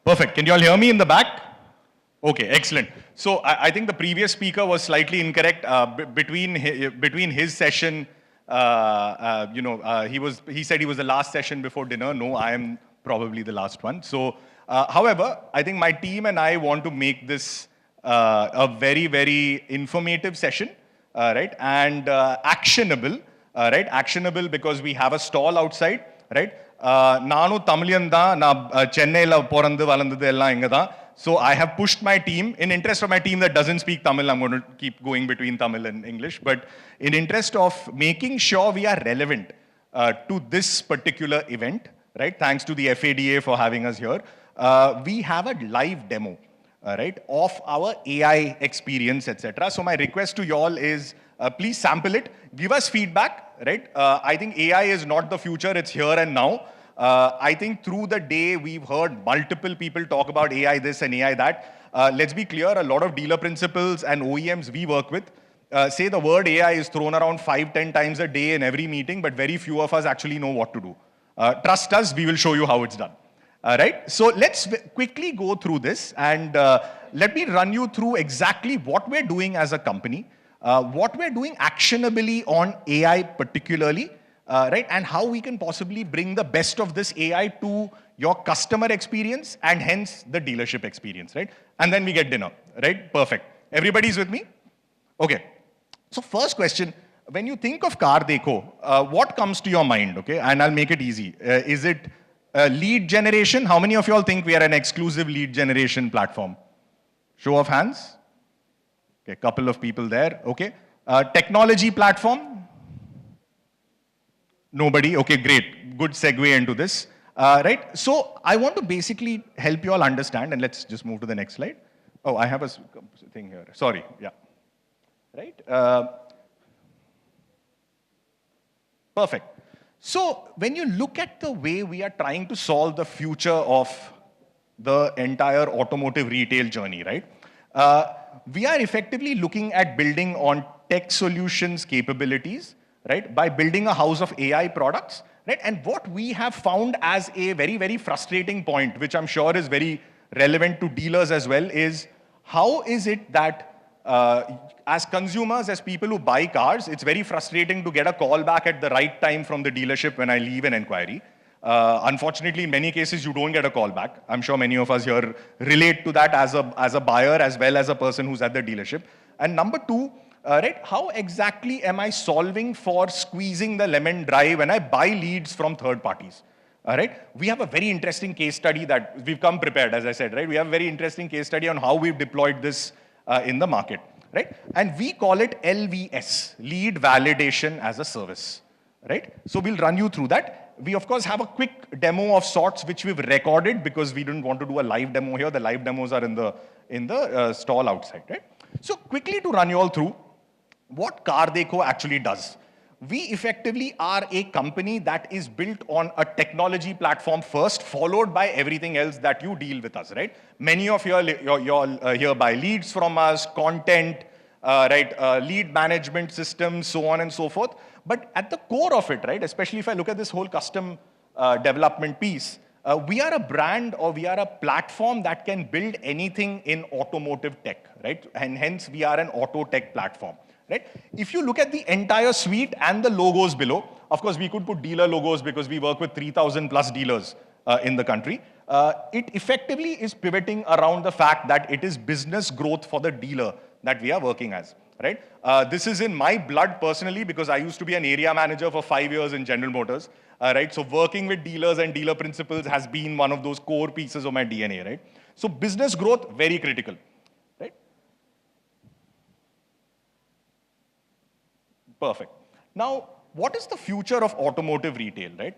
Perfect. Can you all hear me in the back? Okay, excellent. So I think the previous speaker was slightly incorrect. Between his session, he said he was the last session before dinner. No, I am probably the last one. So, however, I think my team and I want to make this a very, very informative session, right? And actionable, right? Actionable because we have a stall outside, right? Nanu Tamilian da na Chennai la porandu valandadu ella inga da. So I have pushed my team. In interest of my team that doesn't speak Tamil, I'm going to keep going between Tamil and English. But in interest of making sure we are relevant to this particular event, right? Thanks to the FADA for having us here. We have a live demo, right, of our AI experience, etc. So my request to you all is please sample it, give us feedback, right? I think AI is not the future, it's here and now. I think through the day, we've heard multiple people talk about AI this and AI that. Let's be clear, a lot of dealer principals and OEMs we work with say the word AI is thrown around 5-10 times a day in every meeting, but very few of us actually know what to do. Trust us, we will show you how it's done. Right? So let's quickly go through this and let me run you through exactly what we're doing as a company, what we're doing actionably on AI particularly, right? And how we can possibly bring the best of this AI to your customer experience and hence the dealership experience, right? And then we get dinner, right? Perfect. Everybody's with me? Okay. So first question, when you think of Car Dekho, what comes to your mind, okay? And I'll make it easy. Is it lead generation? How many of you all think we are an exclusive lead generation platform? Show of hands. Okay, a couple of people there, okay. Technology platform? Nobody? Okay, great. Good segue into this. Right? So I want to basically help you all understand, and let's just move to the next slide. Oh, I have a thing here. Sorry, yeah. Right? Perfect. So when you look at the way we are trying to solve the future of the entire automotive retail journey, right? We are effectively looking at building on tech solutions capabilities, right? By building a house of AI products, right? And what we have found as a very, very frustrating point, which I'm sure is very relevant to dealers as well, is how is it that as consumers, as people who buy cars, it's very frustrating to get a call back at the right time from the dealership when I leave an inquiry. Unfortunately, in many cases, you don't get a call back. I'm sure many of us here relate to that as a buyer as well as a person who's at the dealership. And number two, right, how exactly am I solving for squeezing the lemon dry when I buy leads from third parties? All right, we have a very interesting case study that we've come prepared, as I said, right? We have a very interesting case study on how we've deployed this in the market, right? And we call it LVS, Lead Validation as a Service, right? So we'll run you through that. We, of course, have a quick demo of sorts which we've recorded because we didn't want to do a live demo here. The live demos are in the stall outside, right? So quickly to run you all through what Car Dekho actually does. We effectively are a company that is built on a technology platform first, followed by everything else that you deal with us, right? Many of you are here buy leads from us, content, right, lead management systems, so on and so forth. But at the core of it, right, especially if I look at this whole custom development piece, we are a brand or we are a platform that can build anything in automotive tech, right? And hence we are an auto tech platform. Right? If you look at the entire suite and the logos below, of course, we could put dealer logos because we work with 3,000 plus dealers in the country. It effectively is pivoting around the fact that it is business growth for the dealer that we are working as. Right? This is in my blood personally because I used to be an area manager for 5 years in General Motors. Right? So working with dealers and dealer principals has been one of those core pieces of my DNA. Right? So business growth, very critical. Perfect. Now, what is the future of automotive retail, right?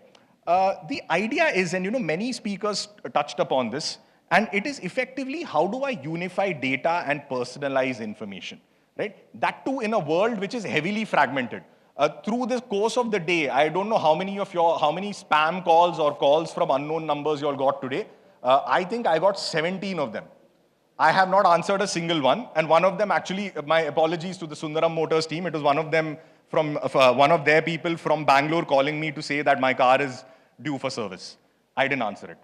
The idea is, and many speakers touched upon this, and it is effectively how do I unify data and personalize information, right? That too in a world which is heavily fragmented. Through the course of the day, I don't know how many spam calls or calls from unknown numbers you all got today. I think I got 17 of them. I have not answered a single one, and one of them actually, my apologies to the Sundaram Motors team, it was one of them from one of their people from Bangalore calling me to say that my car is due for service. I didn't answer it,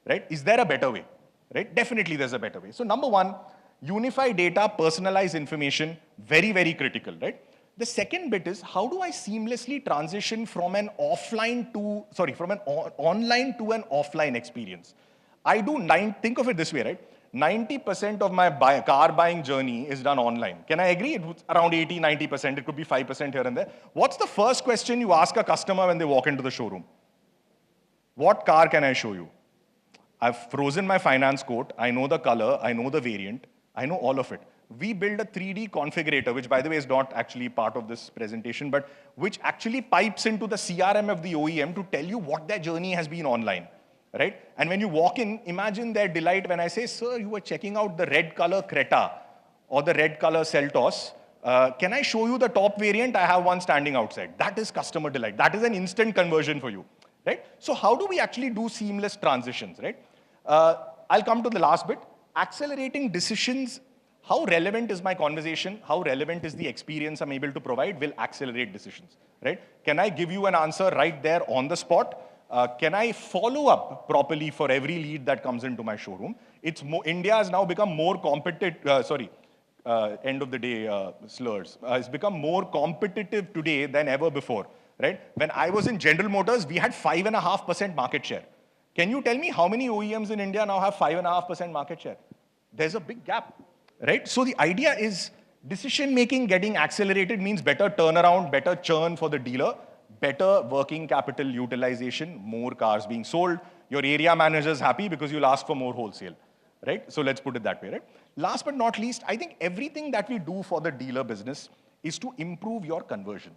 right? Is there a better way? right? Definitely there's a better way. So number one, unify data, personalize information, very, very critical, right? The second bit is how do I seamlessly transition from an online to an offline experience? Think of it this way, right? 90% of my car buying journey is done online. Can I agree? It's around 80, 90%. It could be 5% here and there. What's the first question you ask a customer when they walk into the showroom? What car can I show you? I've frozen my finance quote. I know the color. I know the variant. I know all of it. We build a 3D configurator, which by the way is not actually part of this presentation, but which actually pipes into the CRM of the OEM to tell you what their journey has been online, right? And when you walk in, imagine their delight when I say, sir, you were checking out the red color Creta or the red color Seltos. Can I show you the top variant? I have one standing outside. That is customer delight. That is an instant conversion for you, right? So how do we actually do seamless transitions, right? I'll come to the last bit. Accelerating decisions. How relevant is my conversation? How relevant is the experience I'm able to provide will accelerate decisions, right? Can I give you an answer right there on the spot? Can I follow up properly for every lead that comes into my showroom? India has now become more competitive, end of the day slurs. It's become more competitive today than ever before, right? When I was in General Motors, we had 5.5% market share. Can you tell me how many OEMs in India now have 5.5% market share? There's a big gap, right? So the idea is decision-making getting accelerated means better turnaround, better churn for the dealer, better working capital utilization, more cars being sold. Your area manager's happy because you'll ask for more wholesale, right? So let's put it that way, right? Last but not least, I think everything that we do for the dealer business is to improve your conversion,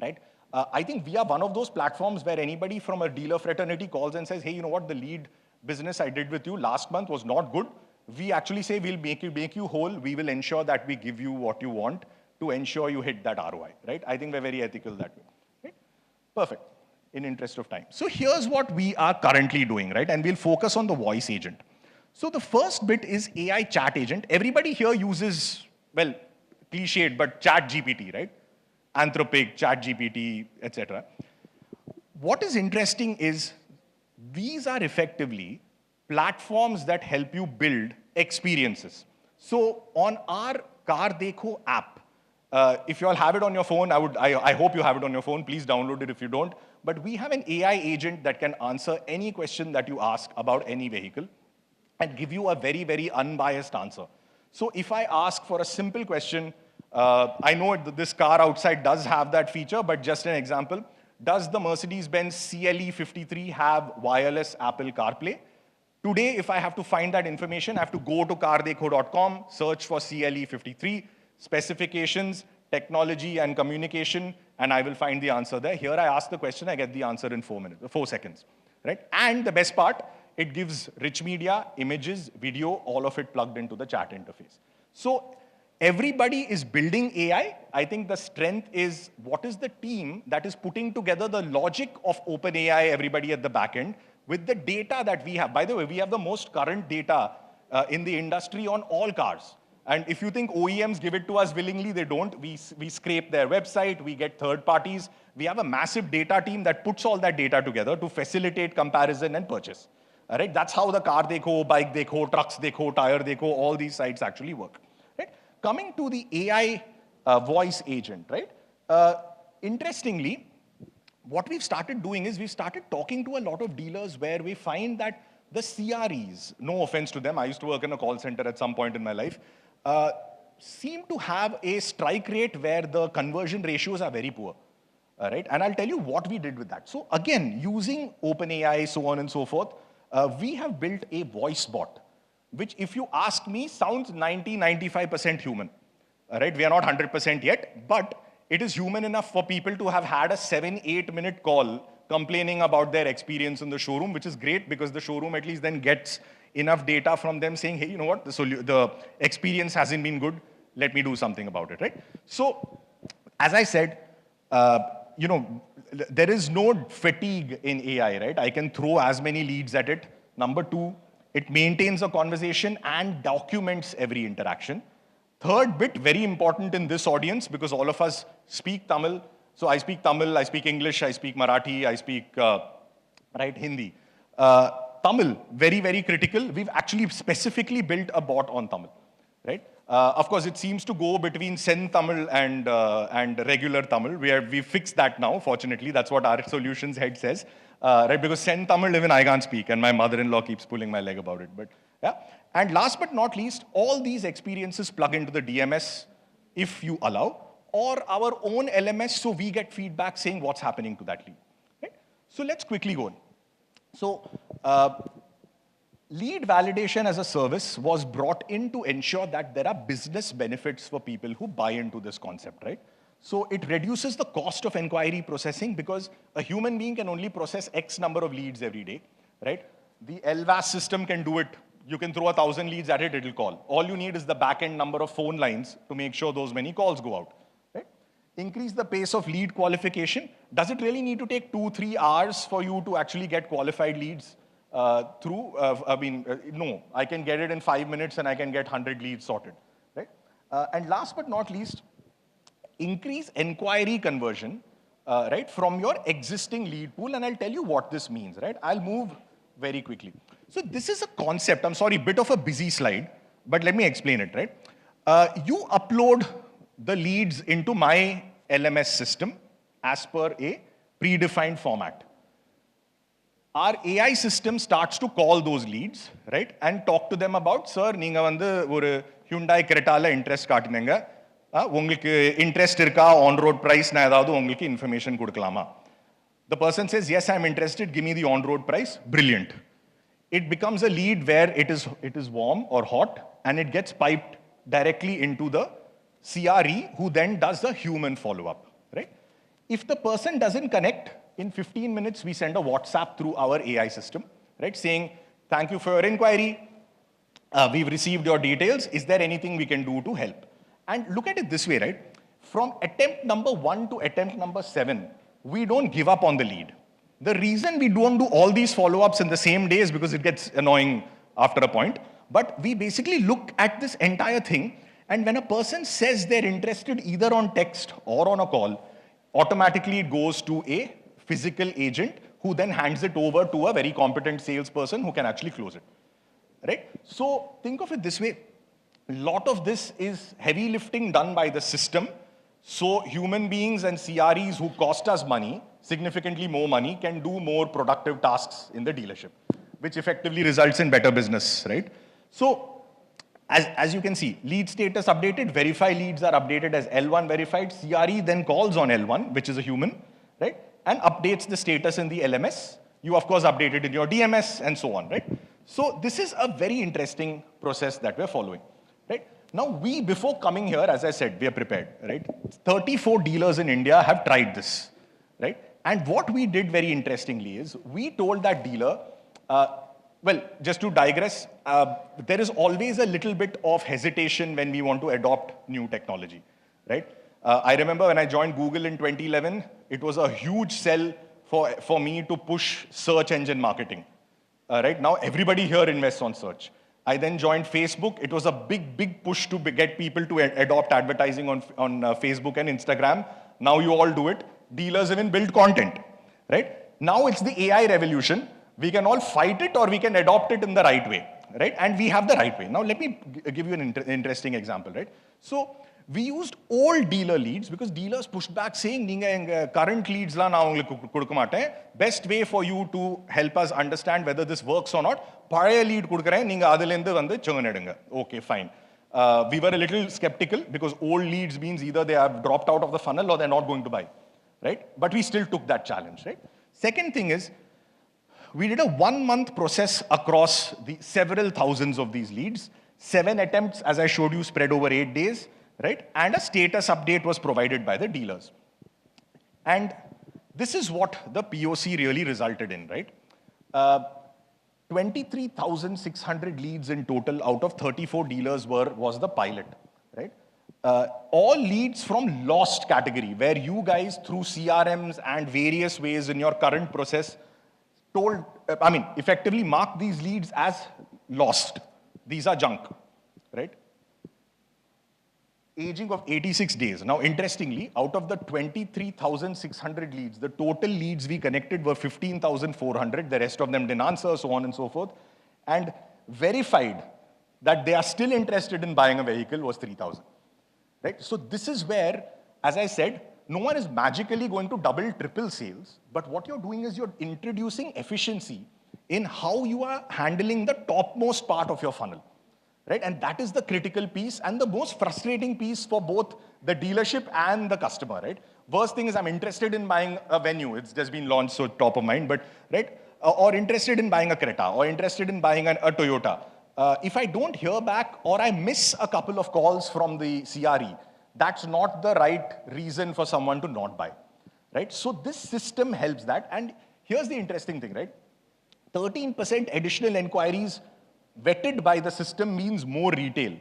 right? I think we are one of those platforms where anybody from a dealer fraternity calls and says, hey, you know what, the lead business I did with you last month was not good. We actually say we'll make you whole. We will ensure that we give you what you want to ensure you hit that ROI, right? I think we're very ethical that way, right? Perfect, in interest of time. So here's what we are currently doing, right? And we'll focus on the voice agent. So the first bit is AI chat agent. Everybody here uses, well, cliched, but chat GPT, right? Anthropic, ChatGPT, etc. What is interesting is these are effectively platforms that help you build experiences. So on our Car Dekho app, if you all have it on your phone, I hope you have it on your phone. Please download it if you don't. But we have an AI agent that can answer any question that you ask about any vehicle and give you a very, very unbiased answer. So if I ask for a simple question, I know this car outside does have that feature, but just an example. Does the Mercedes-Benz CLE 53 have wireless Apple CarPlay? Today, if I have to find that information, I have to go to cardekho.com, search for CLE 53, specifications, technology, and communication, and I will find the answer there. Here, I ask the question, I get the answer in 4 seconds, right? And the best part, it gives rich media, images, video, all of it plugged into the chat interface. So everybody is building AI. I think the strength is what is the team that is putting together the logic of OpenAI, everybody at the back end, with the data that we have. By the way, we have the most current data in the industry on all cars. And if you think OEMs give it to us willingly, they don't. We scrape their website, we get third parties. We have a massive data team that puts all that data together to facilitate comparison and purchase. All right? That's how the Car Dekho, Bike Dekho, Trucks Dekho, Tire Dekho, all these sites actually work. Right? Coming to the AI voice agent, right? Interestingly, what we've started doing is we've started talking to a lot of dealers where we find that the CREs, no offense to them, I used to work in a call center at some point in my life, seem to have a strike rate where the conversion ratios are very poor. Right? And I'll tell you what we did with that. So again, using OpenAI, so on and so forth, we have built a voice bot, which if you ask me, sounds 90-95% human. Right? We are not 100% yet, but it is human enough for people to have had a 7-8 minute call complaining about their experience in the showroom, which is great because the showroom at least then gets enough data from them saying, hey, you know what, the experience hasn't been good, let me do something about it, right? So, as I said, there is no fatigue in AI, right? I can throw as many leads at it. Number two, it maintains a conversation and documents every interaction. Third bit, very important in this audience because all of us speak Tamil. So I speak Tamil, I speak English, I speak Marathi, I speak Hindi. Tamil, very, very critical. We've actually specifically built a bot on Tamil, right? Of course, it seems to go between Sen Tamil and regular Tamil. We fixed that now, fortunately. That's what our solutions head says, right? Because Sen Tamil, even I can't speak, and my mother-in-law keeps pulling my leg about it. But yeah. And last but not least, all these experiences plug into the DMS if you allow, or our own LMS, so we get feedback saying what's happening to that lead. Right? So let's quickly go on. So lead validation as a service was brought in to ensure that there are business benefits for people who buy into this concept, right? So it reduces the cost of inquiry processing because a human being can only process X number of leads every day, right? The LVAS system can do it. You can throw 1,000 leads at it, it'll call. All you need is the back-end number of phone lines to make sure those many calls go out, right? Increase the pace of lead qualification. Does it really need to take 2-3 hours for you to actually get qualified leads no, I can get it in 5 minutes and I can get 100 leads sorted, right? And last but not least, increase inquiry conversion, right, from your existing lead pool, and I'll tell you what this means, right? I'll move very quickly. So this is a concept, I'm sorry, bit of a busy slide, but let me explain it, right? You upload the leads into my LMS system as per a predefined format. Our AI system starts to call those leads, right? And talk to them about, sir, நீங்க வந்து ஒரு Hyundai Cretaல interest காட்டினீங்க. உங்களுக்கு interest இருக்கா on-road price நான் ஏதாவது உங்களுக்கு information கொடுக்கலாமா? The person says, yes, I'm interested, give me the on-road price. Brilliant. It becomes a lead where it is warm or hot, and it gets piped directly into the CRE, who then does the human follow-up, right? If the person doesn't connect, in 15 minutes, we send a WhatsApp through our AI system, right? Saying, thank you for your inquiry. We've received your details. Is there anything we can do to help? And look at it this way, right? From attempt number 1 to attempt number 7, we don't give up on the lead. The reason we don't do all these follow-ups in the same day is because it gets annoying after a point. But we basically look at this entire thing, and when a person says they're interested either on text or on a call, automatically it goes to a physical agent who then hands it over to a very competent salesperson who can actually close it, right? So think of it this way. A lot of this is heavy lifting done by the system. So human beings and CREs who cost us money, significantly more money, can do more productive tasks in the dealership, which effectively results in better business, right? So as you can see, lead status updated, verify leads are updated as L1 verified, CRE then calls on L1, which is a human, right? And updates the status in the LMS. You, of course, update it in your DMS and so on, right? So this is a very interesting process that we're following, right? Now, before coming here, as I said, we are prepared, right? 34 dealers in India have tried this, right? And what we did very interestingly is we told that dealer, well, just to digress, there is always a little bit of hesitation when we want to adopt new technology, right? I remember when I joined Google in 2011, it was a huge sell for me to push search engine marketing. Right now, everybody here invests on search. I then joined Facebook. It was a big push to get people to adopt advertising on Facebook and Instagram. Now you all do it. Dealers even build content, right? Now it's the AI revolution. We can all fight it or we can adopt it in the right way, right? And we have the right way. Now let me give you an interesting example, right? So we used old dealer leads because dealers pushed back saying, "Neenga current leads la na ungalku kudukka maten. Best way for you to help us understand whether this works or not, pazhaya lead kudukren, neenga adilende vandu churn edunga." Okay, fine. We were a little skeptical because old leads means either they have dropped out of the funnel or they're not going to buy, right? But we still took that challenge, right? Second thing is, we did a 1-month process across the several thousands of these leads. 7 attempts, as I showed you, spread over 8 days, right? And a status update was provided by the dealers. And this is what the POC really resulted in, right? 23,600 leads in total out of 34 dealers was the pilot, right? All leads from lost category, where you guys through CRMs and various ways in your current process effectively mark these leads as lost. These are junk, right? aging of 86 days. Now, interestingly, out of the 23,600 leads, the total leads we connected were 15,400. The rest of them didn't answer, so on and so forth. And verified that they are still interested in buying a vehicle was 3,000. Right? So this is where, as I said, no one is magically going to double, triple sales, but what you're doing is you're introducing efficiency in how you are handling the topmost part of your funnel. Right? And that is the critical piece and the most frustrating piece for both the dealership and the customer, right? Worst thing is I'm interested in buying a venue. It's just been launched, so top of mind, but, right? Or interested in buying a Creta, or interested in buying a Toyota. If I don't hear back or I miss a couple of calls from the CRE, that's not the right reason for someone to not buy, right? So this system helps that. And here's the interesting thing, right? 13% additional inquiries vetted by the system means more retail,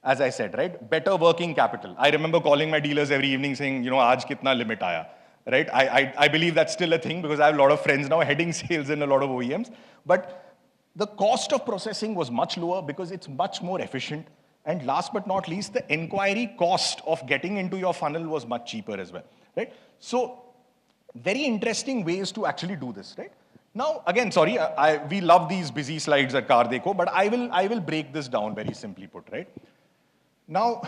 as I said, right? Better working capital. I remember calling my dealers every evening saying, you know, aaj kitna limit aaya, right? I believe that's still a thing because I have a lot of friends now heading sales in a lot of OEMs. But the cost of processing was much lower because it's much more efficient. And last but not least, the inquiry cost of getting into your funnel was much cheaper as well, right? So very interesting ways to actually do this, right? Now, again, sorry, we love these busy slides at Car Dekho, but I will break this down very simply put, right? Now,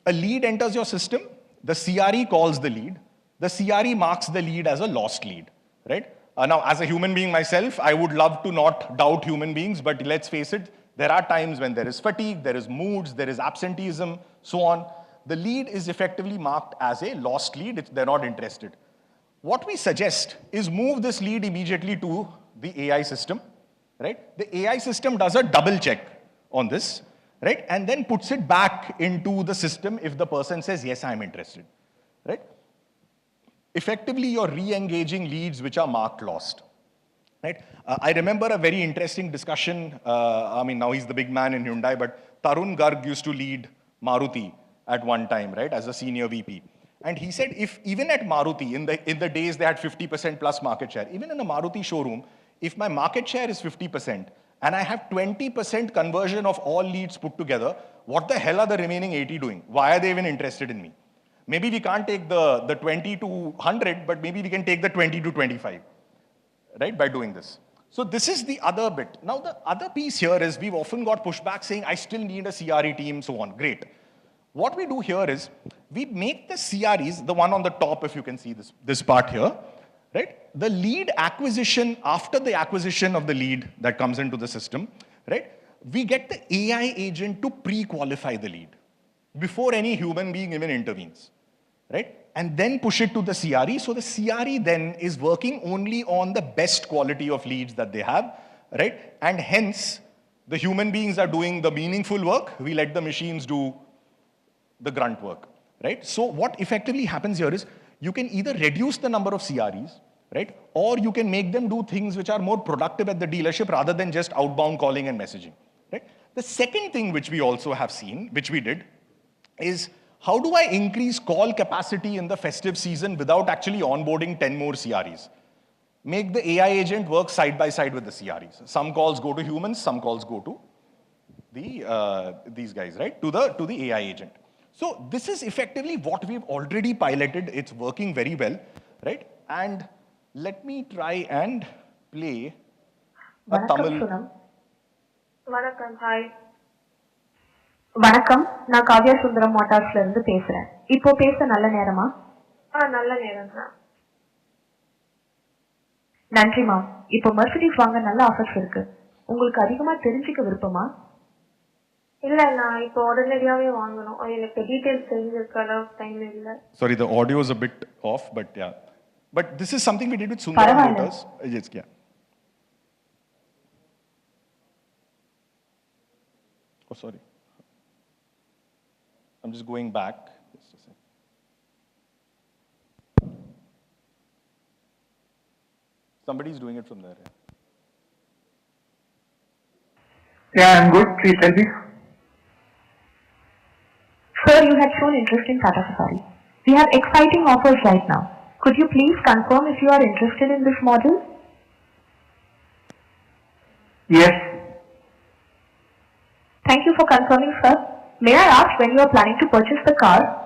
a lead enters your system, the CRE calls the lead, the CRE marks the lead as a lost lead, right? Now, as a human being myself, I would love to not doubt human beings, but let's face it, there are times when there is fatigue, there is moods, there is absenteeism, so on. The lead is effectively marked as a lost lead, they're not interested. What we suggest is move this lead immediately to the AI system, right? The AI system does a double check on this, right? And then puts it back into the system if the person says, yes, I'm interested, right? Effectively, you're re-engaging leads which are marked lost, right? I remember a very interesting discussion. I mean, now he's the big man in Hyundai, but Tarun Garg used to lead Maruti at one time, right, as a senior VP. And he said, if even at Maruti, in the days they had 50% plus market share, even in a Maruti showroom, if my market share is 50% and I have 20% conversion of all leads put together, what the hell are the remaining 80 doing? Why are they even interested in me? Maybe we can't take the 20 to 100, but maybe we can take the 20 to 25, right, by doing this. So this is the other bit. Now, the other piece here is we've often got pushback saying, I still need a CRE team, so on. Great. What we do here is we make the CREs, the one on the top, if you can see this part here, right? The lead acquisition, after the acquisition of the lead that comes into the system, right? We get the AI agent to pre-qualify the lead before any human being even intervenes, right? And then push it to the CRE. So the CRE then is working only on the best quality of leads that they have, right? And hence, the human beings are doing the meaningful work. We let the machines do the grunt work, right? So what effectively happens here is you can either reduce the number of CREs, right? Or you can make them do things which are more productive at the dealership rather than just outbound calling and messaging, right? The second thing which we also have seen, which we did, is how do I increase call capacity in the festive season without actually onboarding 10 more CREs? Make the AI agent work side by side with the CREs. Some calls go to humans, some calls go to these guys, right? To the AI agent. So this is effectively what we've already piloted. It's working very well, right? And let me try and play a Tamil. Vanakkam, hi. வணக்கம், நான் காவ்யா சுந்தரம் மோட்டார்ஸ்ல இருந்து பேசுறேன். இப்போ பேச நல்ல நேரமா? நல்ல நேரம் தான். நன்றி மேம். இப்போ மெர்சிடிஸ் வாங்க நல்ல ஆஃபர்ஸ் இருக்கு. உங்களுக்கு அதிகமா தெரிஞ்சுக்க விருப்பமா? இல்ல, நான் இப்போ உடனடியாவே வாங்கணும். எனக்கு டீடைல்ஸ் தெரிஞ்சிருக்க அளவுக்கு டைம் இல்ல. Sorry, the audio is a bit off, but yeah. But this is something we did with Sundaram Motors. Yes, yeah. Oh, sorry. I'm just going back. Just a second. Somebody's doing it from there. Yeah, I'm good. Please tell me. Sir, you had shown interest in Tata Safari. We have exciting offers right now. Could you please confirm if you are interested in this model? Yes. Thank you for confirming, sir. May I ask when you are planning to purchase the car?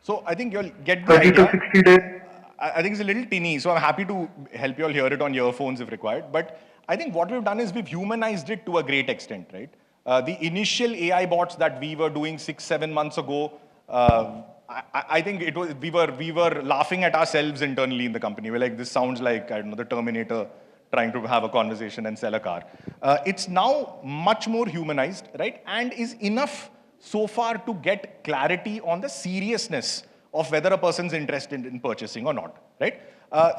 So I think you'll get the 30 to idea. 60 days. I think it's a little tinny, so I'm happy to help you all hear it on earphones if required. But I think what we've done is we've humanized it to a great extent, right? The initial AI bots that we were doing 6-7 months ago, I think it was we were laughing at ourselves internally in the company. We're like, this sounds like, I don't know, the Terminator trying to have a conversation and sell a car. It's now much more humanized, right? And is enough so far to get clarity on the seriousness of whether a person's interested in purchasing or not, right?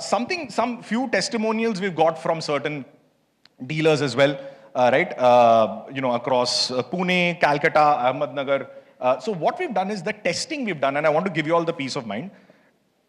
Some few testimonials we've got from certain dealers as well, right? Across Pune, Calcutta, Ahmednagar. So what we've done is the testing we've done, and I want to give you all the peace of mind.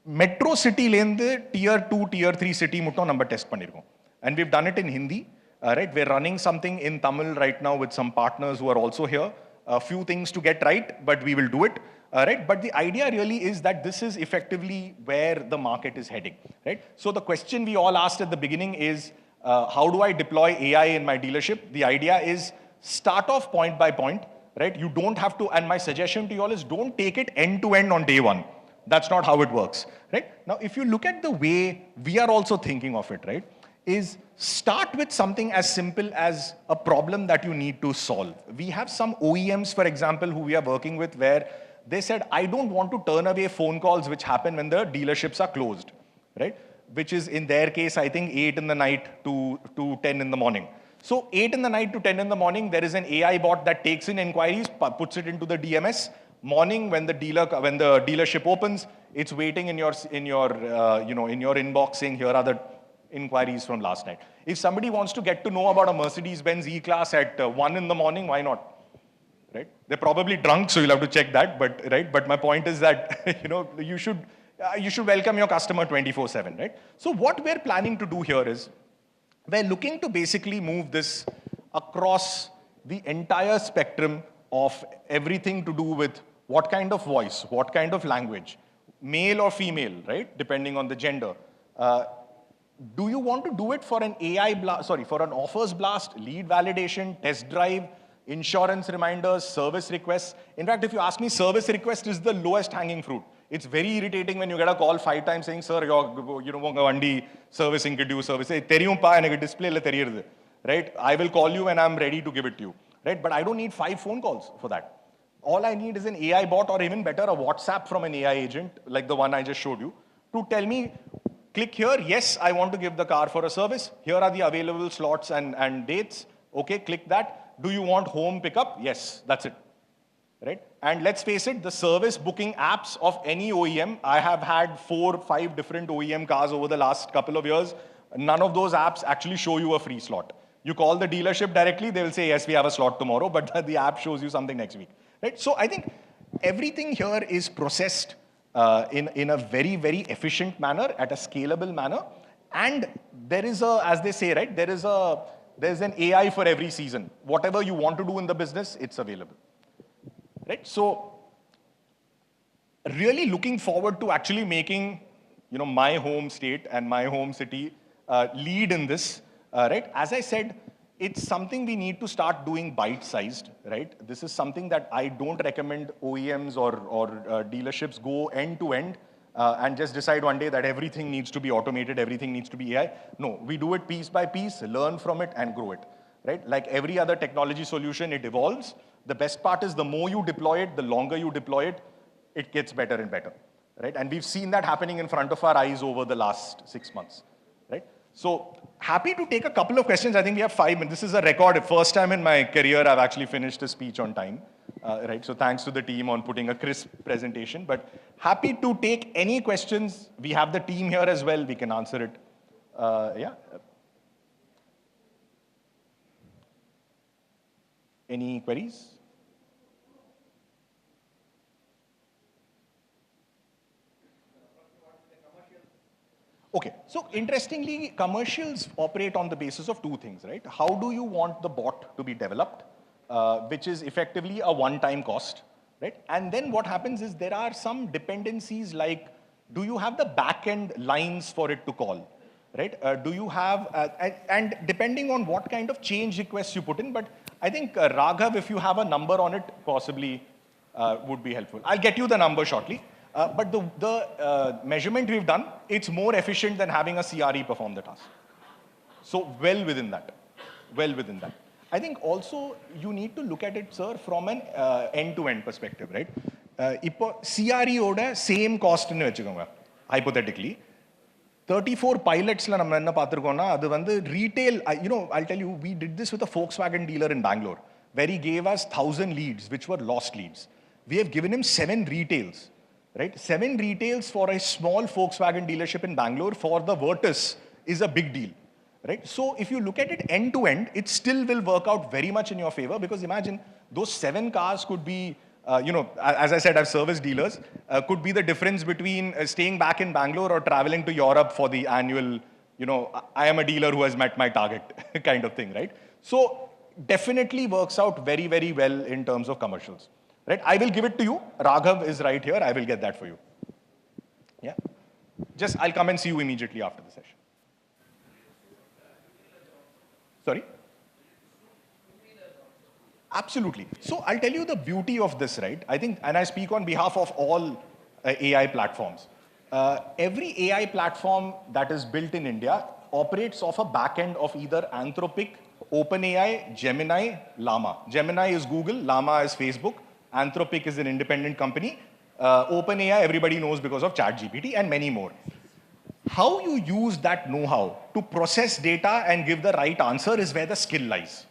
Metro city lende tier 2, tier 3 city mutto number test pannirkom. And we've done it in Hindi, right? We're running something in Tamil right now with some partners who are also here. A few things to get right, but we will do it, right? But the idea really is that this is effectively where the market is heading, right? So the question we all asked at the beginning is, how do I deploy AI in my dealership? The idea is start off point by point, right? You don't have to, and my suggestion to you all is don't take it end to end on day one. That's not how it works, right? Now, if you look at the way we are also thinking of it, right, is start with something as simple as a problem that you need to solve. We have some OEMs, for example, who we are working with where they said, I don't want to turn away phone calls which happen when the dealerships are closed, right? Which is in their case, I think 8 in the night to 10 in the morning. So 8 in the night to 10 in the morning, there is an AI bot that takes in inquiries, puts it into the DMS. Morning, when the dealership opens, it's waiting in your inbox saying, here are the inquiries from last night. If somebody wants to get to know about a Mercedes-Benz E-Class at 1 in the morning, why not? Right? They're probably drunk, so you'll have to check that. But right. But my point is that you should welcome your customer 24/7, right? So what we're planning to do here is we're looking to basically move this across the entire spectrum of everything to do with what kind of voice, what kind of language, male or female, right? Depending on the gender. Do you want to do it for an for an offers blast, lead validation, test drive, insurance reminders, service requests? In fact, if you ask me, service request is the lowest hanging fruit. It's very irritating when you get a call 5 times saying, sir, your vandi servicing do service. Display, right? I will call you when I'm ready to give it to you, right? But I don't need 5 phone calls for that. All I need is an AI bot, or even better, a WhatsApp from an AI agent, like the one I just showed you, to tell me, click here, yes, I want to give the car for a service. Here are the available slots and dates. Okay, click that. Do you want home pickup? Yes, that's it, right? And let's face it, the service booking apps of any OEM, I have had 4 or 5 different OEM cars over the last couple of years. None of those apps actually show you a free slot. You call the dealership directly, they will say, yes, we have a slot tomorrow, but the app shows you something next week, right? So I think everything here is processed in a very, very efficient manner, at a scalable manner. And there is as they say, right, there's an AI for every season. Whatever you want to do in the business, it's available, right? So really looking forward to actually making, my home state and my home city lead in this, right? As I said, it's something we need to start doing bite-sized, right? This is something that I don't recommend OEMs or dealerships go end to end and just decide one day that everything needs to be automated, everything needs to be AI. No, we do it piece by piece, learn from it and grow it, right? Like every other technology solution, it evolves. The best part is the more you deploy it, the longer you deploy it, it gets better and better, right? And we've seen that happening in front of our eyes over the last 6 months, right? So happy to take a couple of questions. I think we have 5 minutes. This is a record. First time in my career I've actually finished a speech on time, right? So thanks to the team on putting a crisp presentation. But happy to take any questions. We have the team here as well. We can answer it. Yeah. Any queries? Okay, so interestingly, commercials operate on the basis of 2 things, right? How do you want the bot to be developed, which is effectively a one-time cost, right? And then what happens is there are some dependencies like, do you have the back-end lines for it to call, right? Do you have, and depending on what kind of change requests you put in, but I think Raghav, if you have a number on it, possibly would be helpful. I'll get you the number shortly. But the measurement we've done, it's more efficient than having a CRE perform the task. So well within that. Well within that. I think also you need to look at it, sir, from an end-to-end perspective, right? CRE oda same cost nu vechukonga, hypothetically. 34 pilots la நம்ம என்ன பார்த்திருக்கோம்னா அது வந்து retail, I'll tell you, we did this with a Volkswagen dealer in Bangalore where he gave us 1,000 leads which were lost leads. We have given him 7 retails, right? 7 retails for a small Volkswagen dealership in Bangalore for the Virtus is a big deal, right? So if you look at it end to end, it still will work out very much in your favor, because imagine those 7 cars could be as I said, I've serviced dealers, could be the difference between staying back in Bangalore or traveling to Europe for the annual, I am a dealer who has met my target kind of thing, right? So definitely works out very, very well in terms of commercials, right? I will give it to you. Raghav is right here. I will get that for you. Yeah. Just, I'll come and see you immediately after the session. Sorry? Absolutely. So I'll tell you the beauty of this, right? I think, and I speak on behalf of all AI platforms. Every AI platform that is built in India operates off a backend of either Anthropic, OpenAI, Gemini, Llama. Gemini is Google, Llama is Facebook, Anthropic is an independent company. OpenAI, everybody knows because of ChatGPT and many more. How you use that know-how to process data and give the right answer is where the skill lies.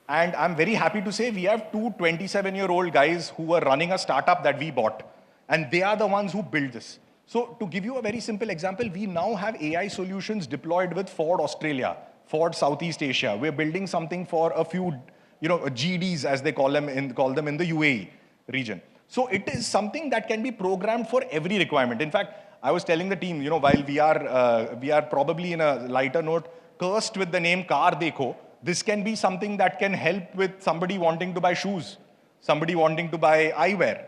And I'm very happy to say we have 2 27-year-old guys who are running a startup that we bought. And they are the ones who built this. So to give you a very simple example, we now have AI solutions deployed with Ford Australia, Ford Southeast Asia. We're building something for a few, GDs as they call them in the UAE region. So it is something that can be programmed for every requirement. In fact, I was telling the team, while we are probably in a lighter note, cursed with the name Car Dekho, this can be something that can help with somebody wanting to buy shoes, somebody wanting to buy eyewear.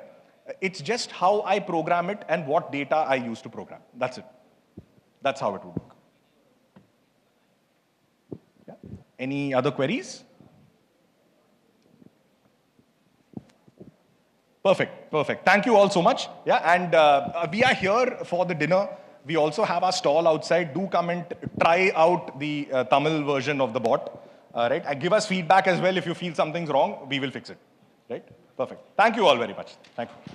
It's just how I program it and what data I use to program. That's it. That's how it would work. Yeah. Any other queries? Perfect. Thank you all so much. Yeah, and we are here for the dinner. We also have our stall outside. Do come and try out the Tamil version of the bot. Right? And give us feedback as well if you feel something's wrong. We will fix it. Right? Perfect. Thank you all very much. Thank you.